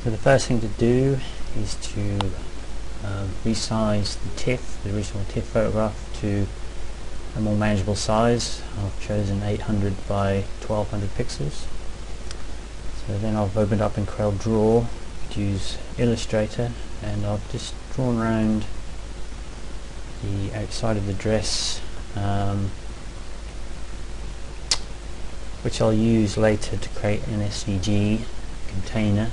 So the first thing to do is to resize the TIFF, the original TIFF photograph, to a more manageable size. I've chosen 800 by 1200 pixels. So then I've opened up in Corel Draw to use Illustrator, and I've just drawn around the outside of the dress, which I'll use later to create an SVG container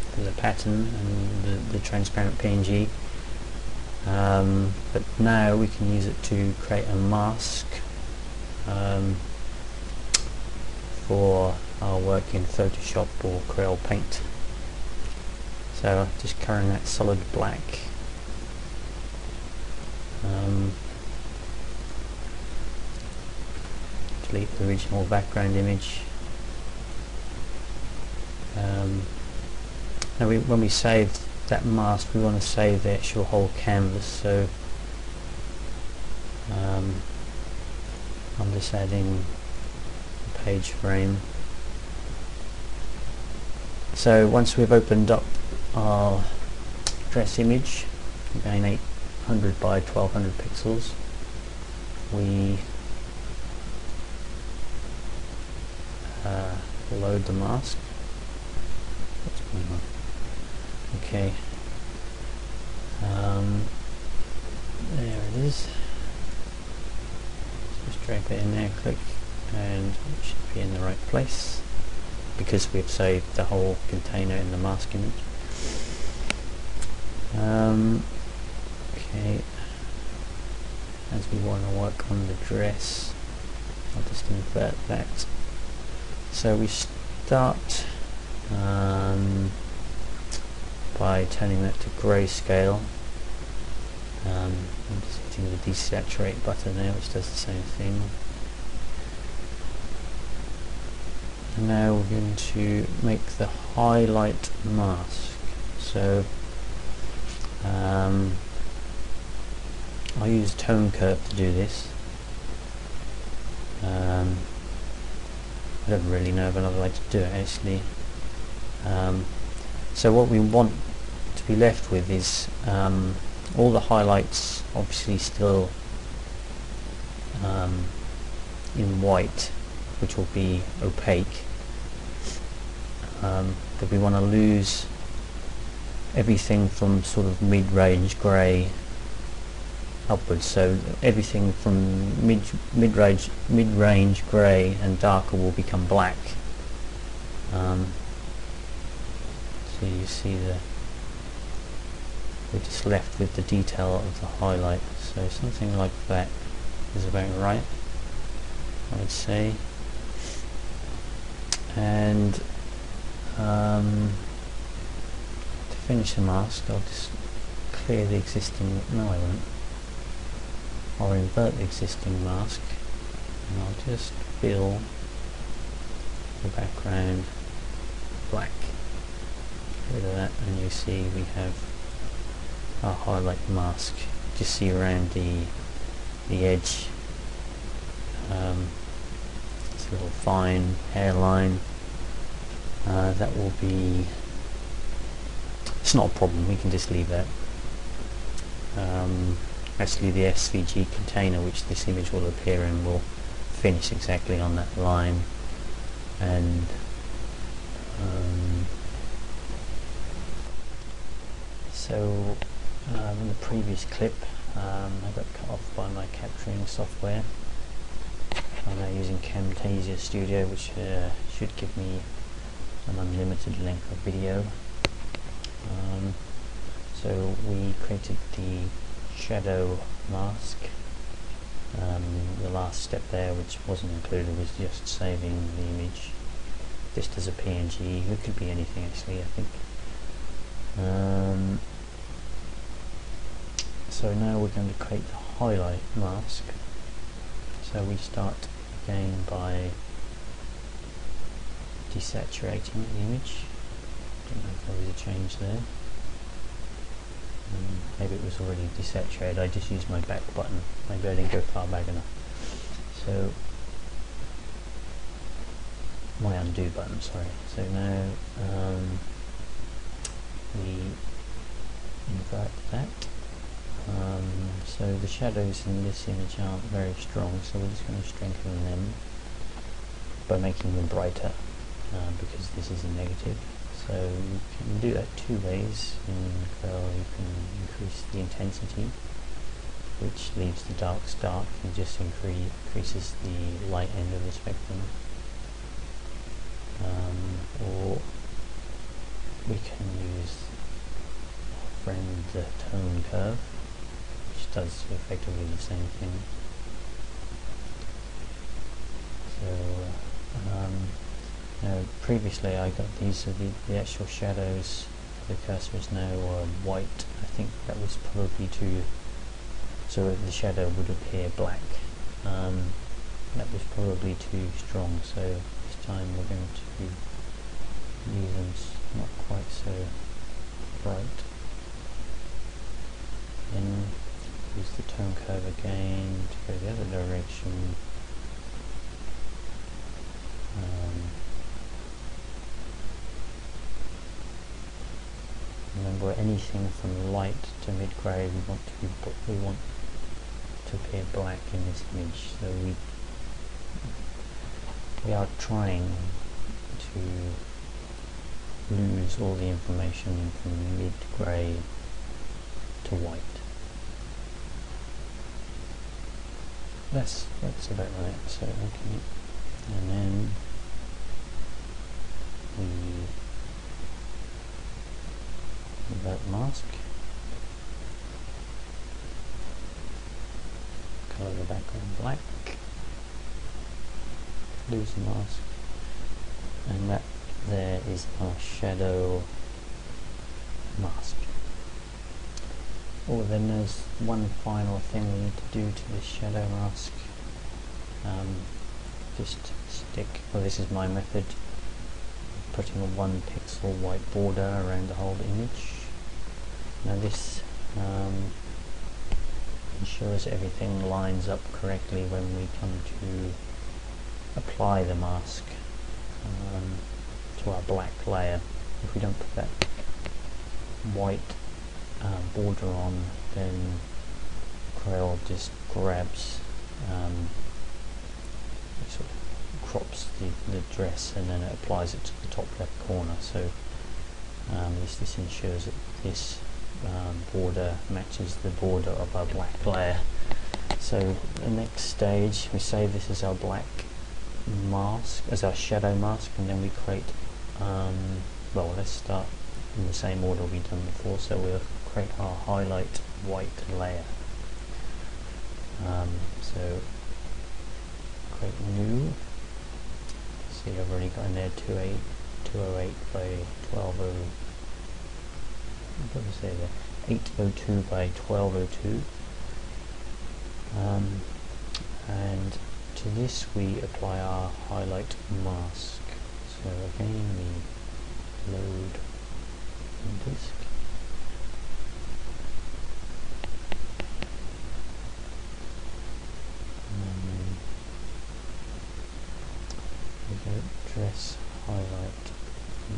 for the pattern and the transparent PNG. But now we can use it to create a mask for our work in Photoshop or Corel Paint. So just coloring that solid black. Delete the original background image. Now when we save that mask, we want to save the actual whole canvas, so I'm just adding a page frame. So once we've opened up our dress image, again 800 by 1200 pixels, we load the mask. What's going on? Okay, there it is. Just drag that in there, click, and it should be in the right place because we've saved the whole container in the mask image. Okay, as we want to work on the dress, I'll just invert that. So we start by turning that to grayscale. I'm just hitting the desaturate button there, which does the same thing. And now we're going to make the highlight mask. So I'll use tone curve to do this. I don't really know of another way to do it actually. So what we want to be left with is all the highlights obviously still in white, which will be opaque, but we want to lose everything from sort of mid-range grey upwards. So everything from mid-range grey and darker will become black. So you see we're just left with the detail of the highlight. So something like that is about right, I would say. And to finish the mask, I'll just clear the existing, no I won't, I'll invert the existing mask, and I'll just fill the background black. Get rid of that, and you see we have our highlight mask. Just see around the edge, this little fine hairline. That will be, it's not a problem, we can just leave that. Actually the SVG container which this image will appear in will finish exactly on that line, and so in the previous clip I got cut off by my capturing software. I'm now using Camtasia Studio, which should give me an unlimited length of video. So we created the shadow mask. The last step there, which wasn't included, was just saving the image just as a PNG. It could be anything actually, I think. So now we're going to create the highlight mask. So we start again by desaturating the image. Don't know if there was a change there. Maybe it was already desaturated. I just used my back button. Maybe I didn't go far back enough. So my undo button, sorry. So now like that. So the shadows in this image aren't very strong, so we're just going to strengthen them by making them brighter, because this is a negative. So you can do that two ways. In Corel you can increase the intensity, which leaves the darks dark and just increases the light end of the spectrum. Or we can use our friend the tone curve, which does effectively the same thing. So now previously I got these are the actual shadows. The cursor is now white. I think that was probably too, so the shadow would appear black. That was probably too strong, so this time we're going to leave them not quite so bright. Then use the tone curve again to go the other direction. Remember, anything from light to mid-grey we want to appear black in this image. So we are trying to lose all the information from mid-grey to white. That's about right. So okay, and then we invert mask, color the background black, lose the mask, and that there is our shadow mask. Oh, then there's one final thing we need to do to this shadow mask. Just stick, well, this is my method, putting a 1 pixel white border around the whole image. Now this ensures everything lines up correctly when we come to apply the mask to our black layer. If we don't put that white border on, then Corel just grabs, sort of crops the dress and then it applies it to the top left corner. So this ensures that this border matches the border of our black layer. So the next stage, we save this as our black mask, as our shadow mask, and then we create, well, let's start in the same order we've done before. So we'll create our highlight white layer. So create new. See, I've already got in there 208 by 1200. What was there? 802 by 1202. And to this we apply our highlight mask. So again we load disk. We go dress highlight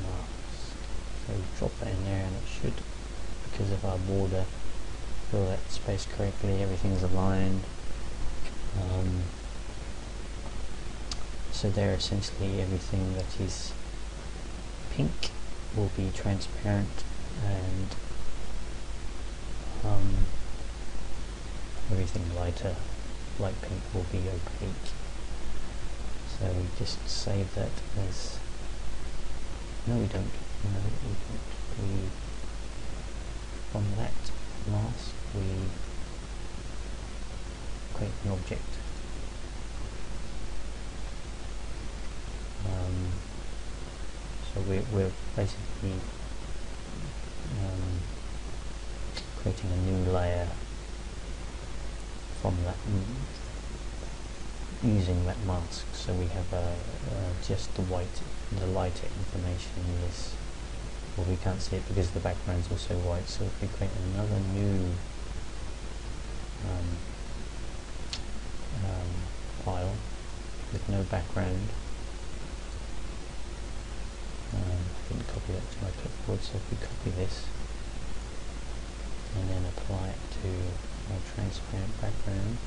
mask. So drop that in there and it should, because of our border, fill that space correctly, everything's aligned. So there, essentially everything that is pink will be transparent, and everything lighter, light pink, will be opaque. So we just save that as, no we don't, we from that mask we create an object. So we're basically creating a new layer from that, using that mask. So we have just the lighter information in this. Well, we can't see it because the background's also white. So if we create another new file with no background, I didn't copy that to my clipboard, so if we copy this and then apply it to our transparent background.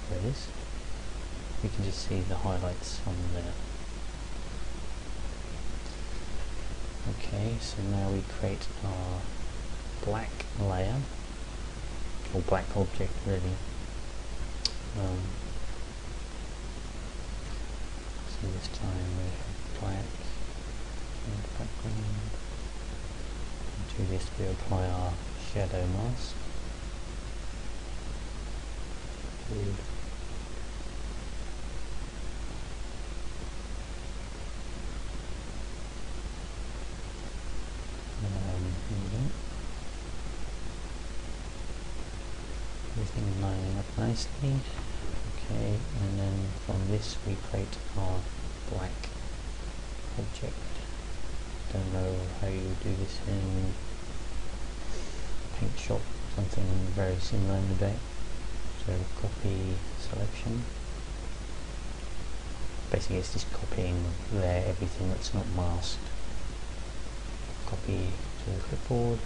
There it is. You can just see the highlights on there. Okay, so now we create our black layer, or black object really. So this time we have black in the background. And to this we apply our shadow mask. Good. Everything lining up nicely. Okay, and then from this we create our black object. Don't know how you do this in Paint Shop, something very similar in the day. So copy selection. Basically it's just copying there everything that's not masked. Copy to the clipboard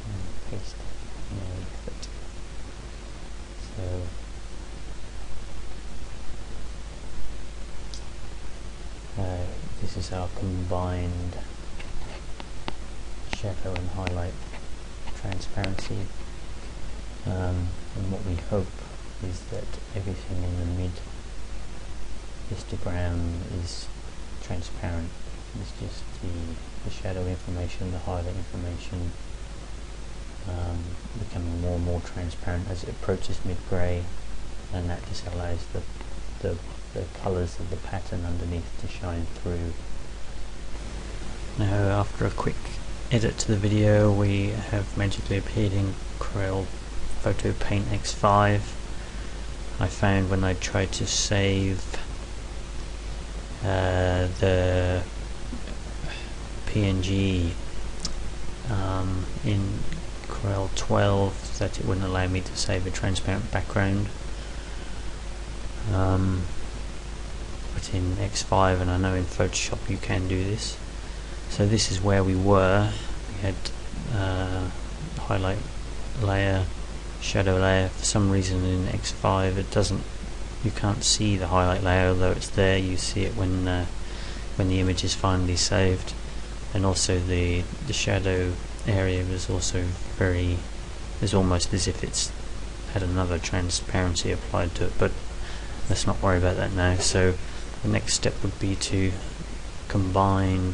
and paste underneath it. So this is our combined shadow and highlight transparency, and what we hope is that everything in the mid histogram is transparent. It's just the shadow information, the highlight information becoming more and more transparent as it approaches mid-grey, and that just allows the colours of the pattern underneath to shine through. Now, after a quick edit to the video, we have magically appeared in Corel Photo Paint X5. I found when I tried to save the PNG in Corel 12 that it wouldn't allow me to save a transparent background. But in X5, and I know in Photoshop you can do this. So this is where we were. We had highlight layer, shadow layer. For some reason in X5 it doesn't, you can't see the highlight layer, although it's there. You see it when the image is finally saved. And also the shadow area was also very, it's almost as if it's had another transparency applied to it, but let's not worry about that now. So the next step would be to combine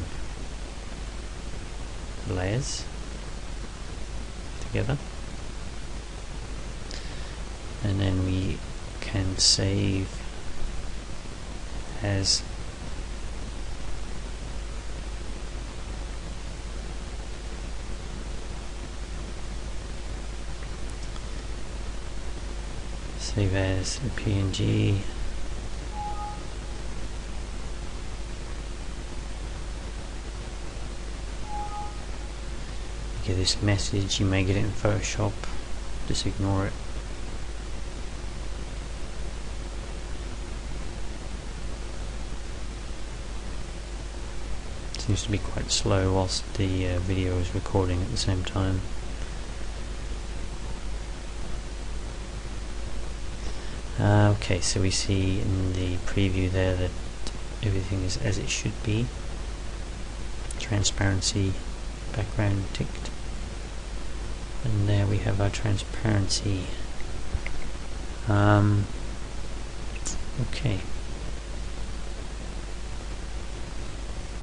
the layers together, and then we can save as a PNG. Get this message, you may get it in Photoshop, just ignore it. Seems to be quite slow whilst the video is recording at the same time. Okay, so we see in the preview there that everything is as it should be. Transparency background ticked, and there we have our transparency. Okay.